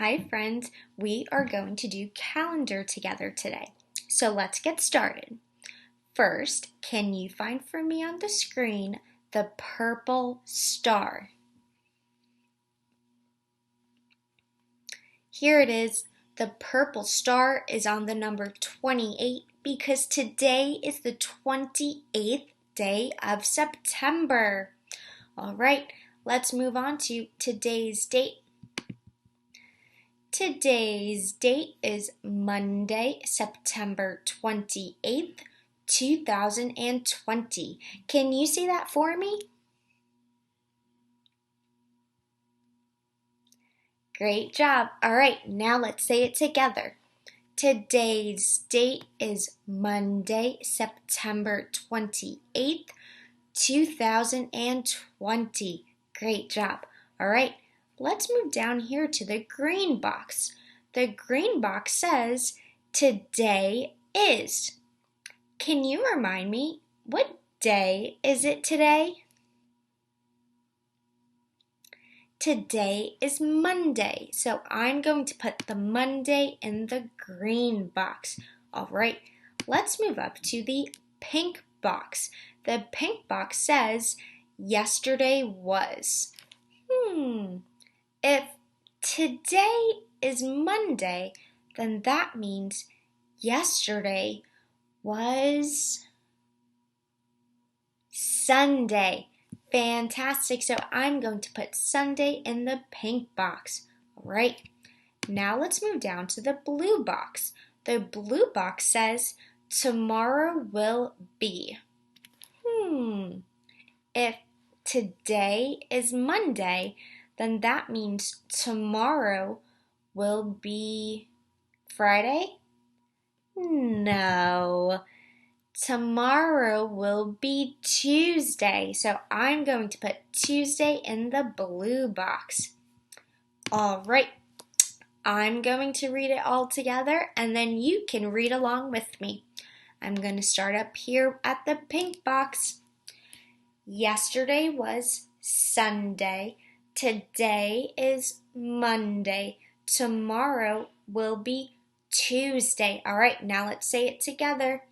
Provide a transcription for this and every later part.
Hi friends, we are going to do calendar together today. So let's get started. First, can you find for me on the screen the purple star? Here it is. The purple star is on the number 28 because today is the 28th day of September. All right, let's move on to today's date. Today's date is Monday, September 28th, 2020. Can you see that for me? Great job. All right, now let's say it together. Today's date is Monday, September 28th, 2020. Great job. All right, let's move down here to the green box. The green box says, today is. Can you remind me, what day is it today? Today is Monday, so I'm going to put the Monday in the green box. All right, let's move up to the pink box. The pink box says, yesterday was. If today is Monday, then that means yesterday was Sunday. Fantastic. So I'm going to put Sunday in the pink box. All right. Now let's move down to the blue box. The blue box says, tomorrow will be. If today is Monday, then that means tomorrow will be Friday? No. Tomorrow will be Tuesday, so I'm going to put Tuesday in the blue box. All right, I'm going to read it all together, and then you can read along with me. I'm going to start up here at the pink box. Yesterday was Sunday. Today is Monday. Tomorrow will be Tuesday. All right, now let's say it together.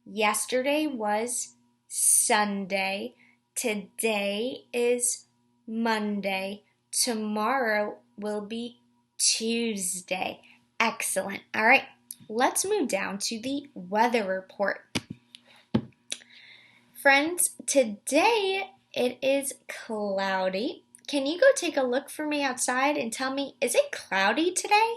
Yesterday was Sunday. Today is Monday. Tomorrow will be Tuesday. Excellent. All right, let's move down to the weather report. Friends, today it is cloudy. Can you go take a look for me outside and tell me, is it cloudy today?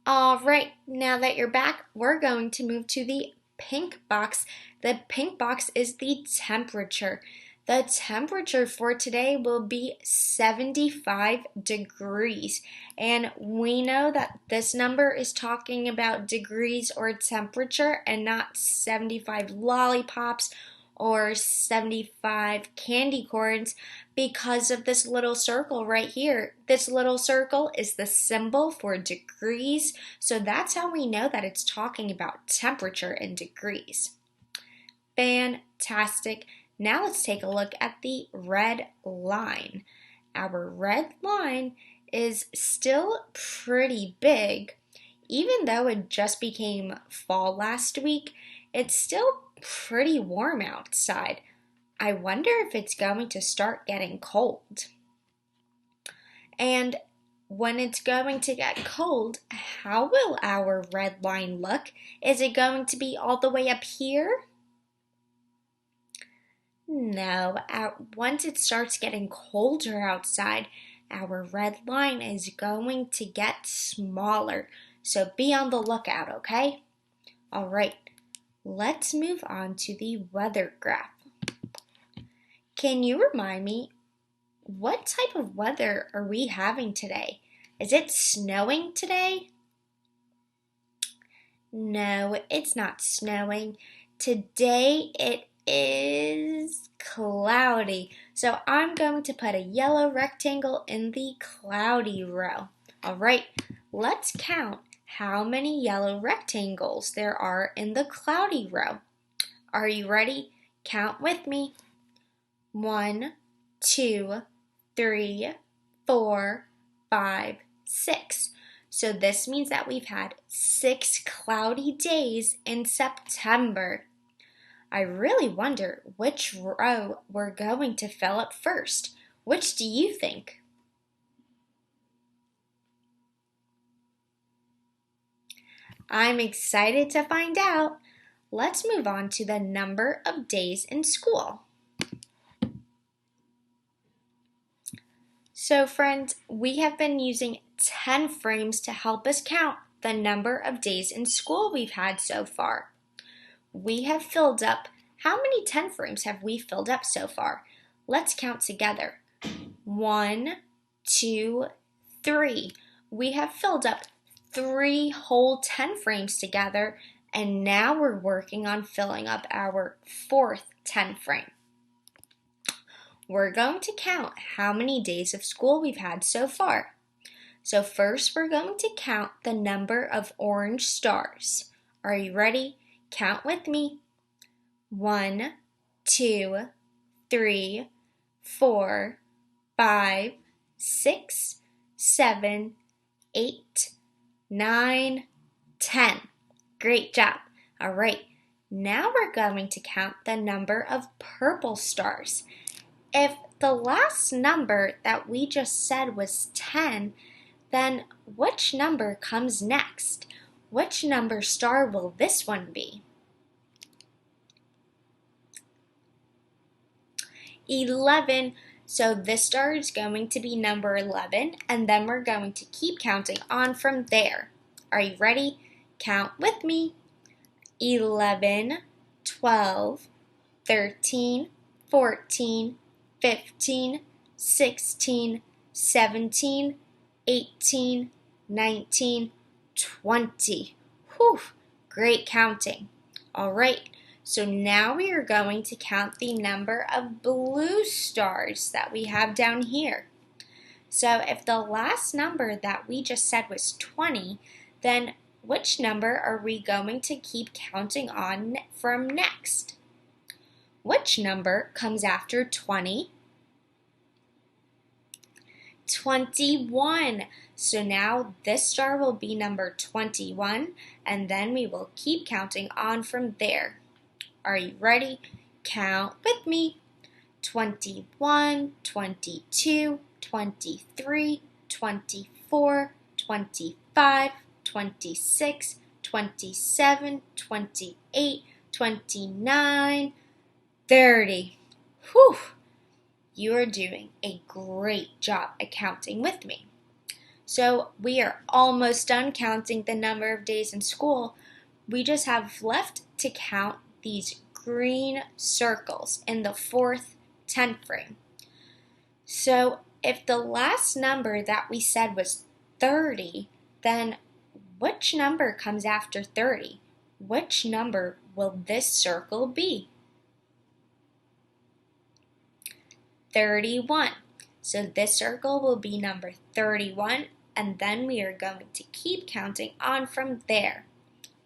All right, now that you're back, we're going to move to the pink box. The pink box is the temperature. The temperature for today will be 75 degrees. And we know that this number is talking about degrees or temperature and not 75 lollipops or 75 candy corns because of this little circle right here. This little circle is the symbol for degrees, so that's how we know that it's talking about temperature in degrees. Fantastic. Now let's take a look at the red line. Our red line is still pretty big. Even though it just became fall last week, it's still pretty warm outside. I wonder if it's going to start getting cold. And when it's going to get cold, how will our red line look? Is it going to be all the way up here? No, once it starts getting colder outside, our red line is going to get smaller. So be on the lookout, okay? All right. Let's move on to the weather graph. Can you remind me, what type of weather are we having today? Is it snowing today? No, it's not snowing. Today it is cloudy. So I'm going to put a yellow rectangle in the cloudy row. All right, let's count how many yellow rectangles there are in the cloudy row. Are you ready? Count with me. 1, 2, 3, 4, 5, 6. So this means that we've had 6 cloudy days in September. I really wonder which row we're going to fill up first. Which do you think? I'm excited to find out. Let's move on to the number of days in school. So friends, we have been using 10 frames to help us count the number of days in school we've had so far. We have filled up, how many 10 frames have we filled up so far? Let's count together. 1, 2, 3. We have filled up 3 whole 10 frames together, and now we're working on filling up our 4th 10 frame. We're going to count how many days of school we've had so far. So first we're going to count the number of orange stars. Are you ready? Count with me. 1, 2, 3, 4, 5, 6, 7, 8, 9, 10. Great job. All right, now we're going to count the number of purple stars. If the last number that we just said was 10, then which number comes next? Which number star will this one be? 11. So this star is going to be number 11, and then we're going to keep counting on from there. Are you ready? Count with me. 11, 12, 13, 14, 15, 16, 17, 18, 19, 20. Whew, great counting. All right, so now we are going to count the number of blue stars that we have down here. So if the last number that we just said was 20, then which number are we going to keep counting on from next? Which number comes after 20? 21. So now this star will be number 21, and then we will keep counting on from there. Are you ready? Count with me. 21, 22, 23, 24, 25, 26, 27, 28, 29, 30. Whew! You are doing a great job at counting with me. So we are almost done counting the number of days in school. We just have left to count these green circles in the 4th 10 frame. So if the last number that we said was 30, then which number comes after 30? Which number will this circle be? 31. So this circle will be number 31, and then we are going to keep counting on from there.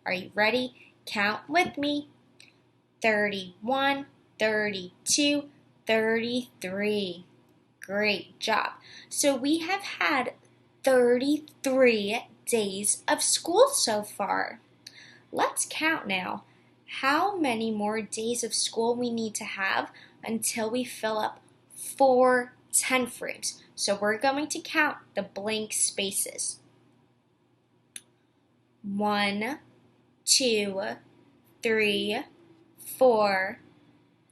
Are you ready? Count with me. 31, 32, 33. Great job. So we have had 33 days of school so far. Let's count now how many more days of school we need to have until we fill up 4 10 frames. So we're going to count the blank spaces. 1, 2, 3, 4,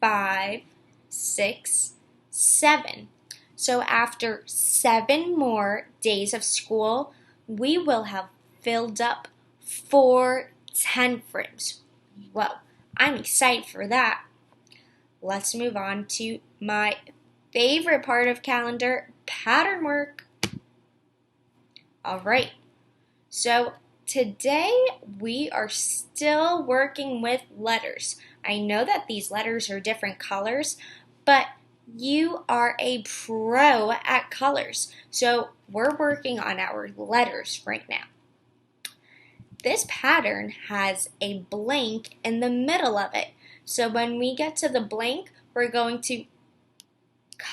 5, 6, 7. So after 7 more days of school, we will have filled up 4 10 frames. Whoa, I'm excited for that. Let's move on to my favorite part of calendar, pattern work. All right, so today we are still working with letters. I know that these letters are different colors, but you are a pro at colors, so we're working on our letters right now. This pattern has a blank in the middle of it, so when we get to the blank, we're going to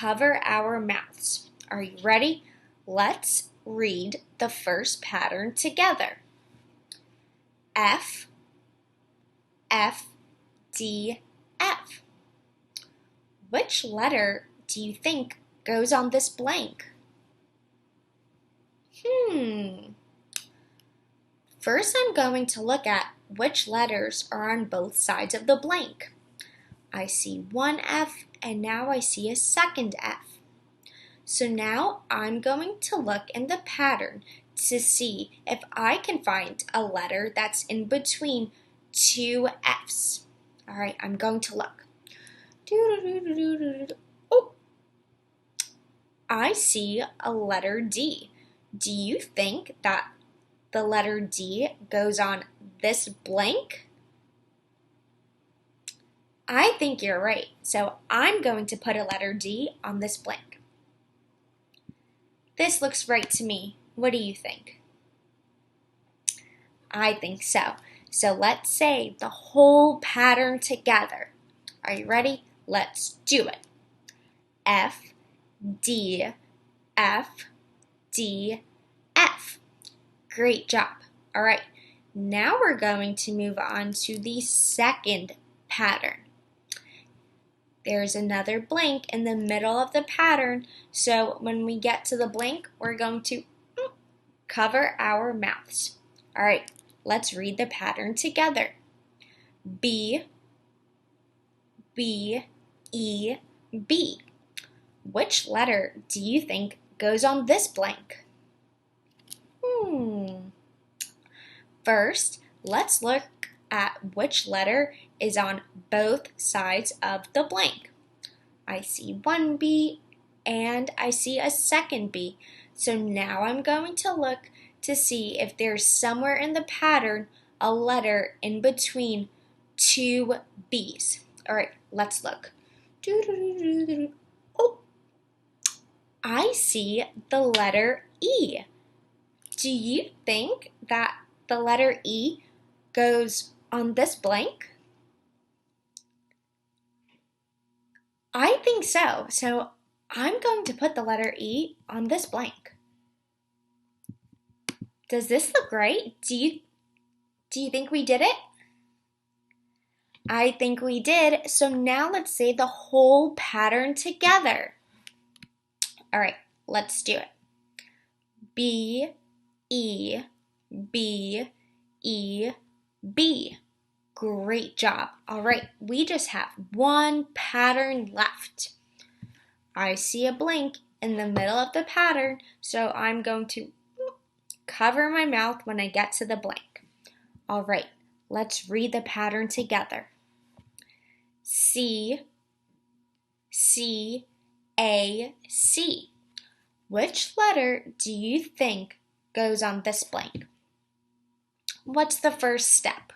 cover our mouths. Are you ready? Let's read the first pattern together. F, F, D, F. Which letter do you think goes on this blank? First, I'm going to look at which letters are on both sides of the blank. I see one F and now I see a second F. So now I'm going to look in the pattern to see if I can find a letter that's in between two F's. All right, I'm going to look. Oh, I see a letter D. Do you think that the letter D goes on this blank? I think you're right, so I'm going to put a letter D on this blank. This looks right to me. What do you think? I think so. So let's say the whole pattern together. Are you ready? Let's do it. F, D, F, D, F. Great job. All right, now we're going to move on to the second pattern. There's another blank in the middle of the pattern, so when we get to the blank, we're going to cover our mouths. All right, let's read the pattern together. B, B, E, B. Which letter do you think goes on this blank? First, let's look at which letter is on both sides of the blank. I see one B and I see a second B. So now I'm going to look to see if there's somewhere in the pattern a letter in between two B's. All right, let's look. Oh, I see the letter E. Do you think that the letter E goes on this blank? I think so. So I'm going to put the letter E on this blank. Does this look right? Do you think we did it? I think we did. So now let's say the whole pattern together. All right, let's do it. B, E, B, E, B. Great job. All right, we just have one pattern left. I see a blank in the middle of the pattern, so I'm going to cover my mouth when I get to the blank. All right, let's read the pattern together. C, C, A, C. Which letter do you think goes on this blank? What's the first step?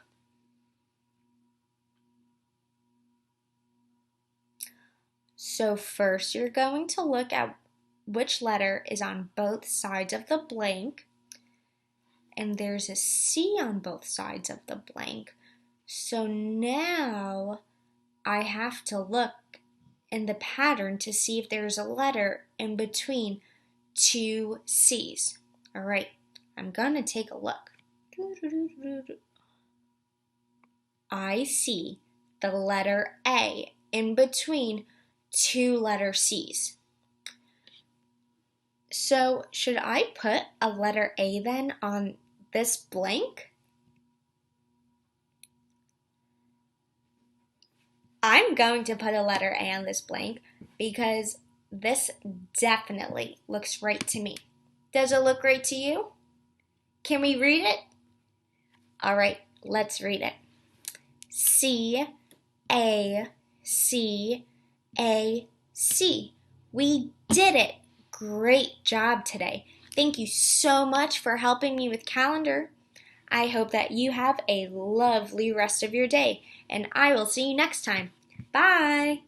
So first you're going to look at which letter is on both sides of the blank, and there's a C on both sides of the blank. So now I have to look in the pattern to see if there's a letter in between two C's. All right, I'm gonna take a look. I see the letter A in between two letter C's. So should I put a letter A then on this blank? I'm going to put a letter A on this blank because this definitely looks right to me. Does it look right to you? Can we read it? All right, let's read it. C, A, C, A, C. We did it. Great job today. Thank you so much for helping me with calendar. I hope that you have a lovely rest of your day, and I will see you next time. Bye!